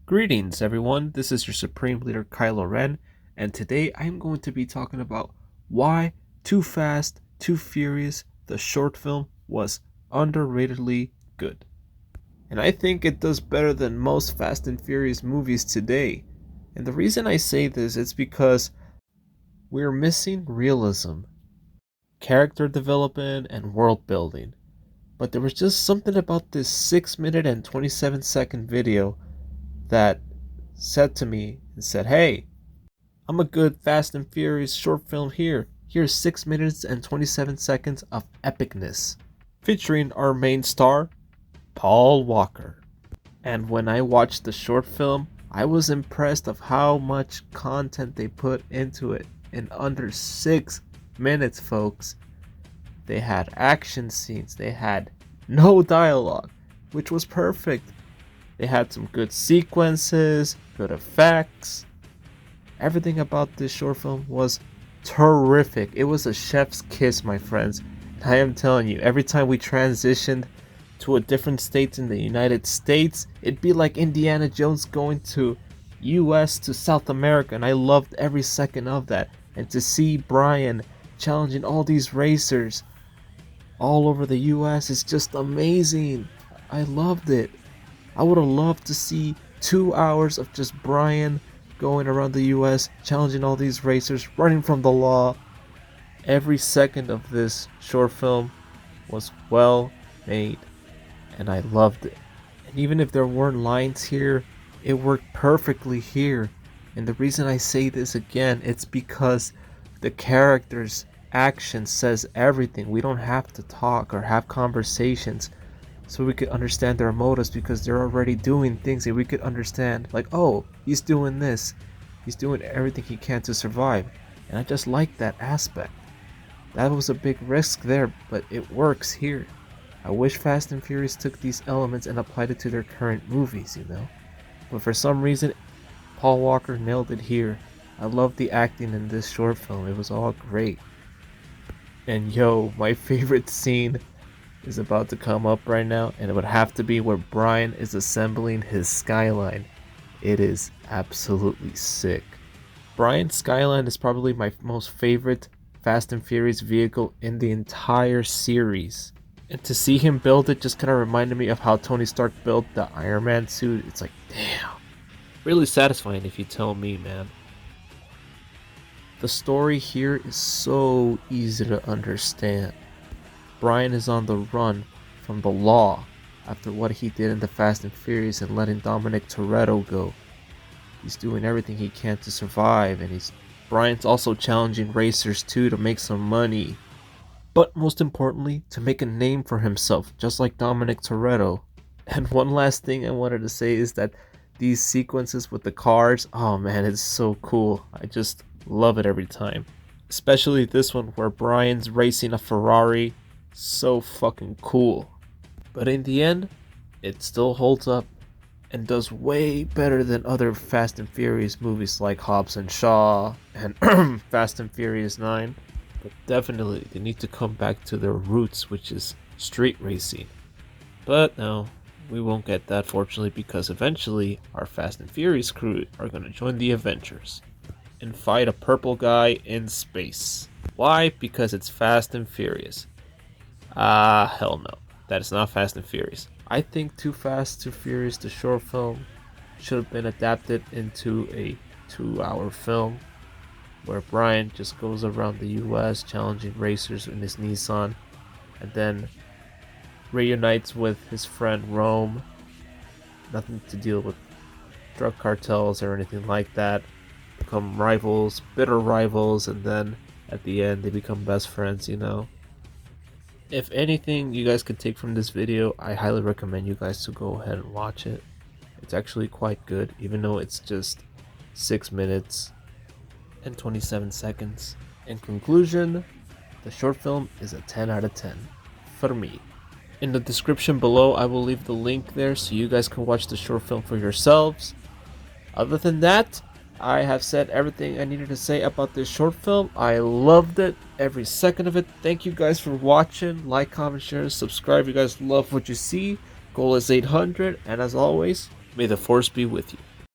Greetings, everyone. This is your Supreme Leader Kylo Ren, and today I'm going to be talking about why Too Fast, Too Furious, the short film, was underratedly good. And I think it does better than most Fast and Furious movies today. And the reason I say this is because we're missing realism, character development, and world building. But there was just something about this 6 minute and 27-second video that said to me and said, "Hey, I'm a good Fast and Furious short film here. Here's 6 minutes and 27 seconds of epicness, featuring our main star, Paul Walker." And when I watched the short film, I was impressed of how much content they put into it in under 6 minutes, folks. They had action scenes, they had no dialogue, which was perfect. They had some good sequences, good effects. Everything about this short film was terrific. It was a chef's kiss, my friends. I am telling you, every time we transitioned to a different state in the United States, it'd be like Indiana Jones going to US to South America, and I loved every second of that. And to see Brian challenging all these racers all over the US is just amazing. I loved it. I would have loved to see 2 hours of just Brian going around the US, challenging all these racers, running from the law. Every second of this short film was well made, and I loved it. And even if there weren't lines here, it worked perfectly here. And the reason I say this again, it's because the characters' action says everything. We don't have to talk or have conversations so we could understand their motives, because they're already doing things that we could understand. Like, oh, he's doing this. He's doing everything he can to survive. And I just like that aspect. That was a big risk there, but it works here. I wish Fast and Furious took these elements and applied it to their current movies, you know? But for some reason, Paul Walker nailed it here. I love the acting in this short film. It was all great. And yo, my favorite scene is about to come up right now, and it would have to be where Brian is assembling his Skyline. It is absolutely sick. Brian's Skyline is probably my most favorite Fast and Furious vehicle in the entire series. And to see him build it just kind of reminded me of how Tony Stark built the Iron Man suit. It's like, damn. Really satisfying if you tell me, man. The story here is so easy to understand. Brian is on the run from the law after what he did in the Fast and Furious and letting Dominic Toretto go. He's doing everything he can to survive, and Brian's also challenging racers too to make some money. But most importantly, to make a name for himself, just like Dominic Toretto. And one last thing I wanted to say is that these sequences with the cars, oh man, it's so cool. I just love it every time. Especially this one where Brian's racing a Ferrari. So fucking cool. But in the end, it still holds up and does way better than other Fast and Furious movies like Hobbs and Shaw and Fast and Furious 9. But definitely they need to come back to their roots, which is street racing. But no, we won't get that, fortunately, because eventually our Fast and Furious crew are going to join the Avengers and fight a purple guy in space. Why? Because it's Fast and Furious. Hell no. That is not Fast and Furious. I think Too Fast, Too Furious, the short film, should have been adapted into a 2-hour film where Brian just goes around the US challenging racers in his Nissan and then reunites with his friend Rome. Nothing to deal with drug cartels or anything like that. Become rivals, bitter rivals, and then at the end they become best friends, you know? If anything you guys could take from this video, I highly recommend you guys to go ahead and watch it. It's actually quite good, even though it's just 6 minutes and 27 seconds. In conclusion, the short film is a 10 out of 10 for me. In the description below, I will leave the link there so you guys can watch the short film for yourselves. Other than that, I have said everything I needed to say about this short film. I loved it, every second of it. Thank you guys for watching. Like, comment, share, subscribe. You guys love what you see. Goal is 800, and as always, may the force be with you.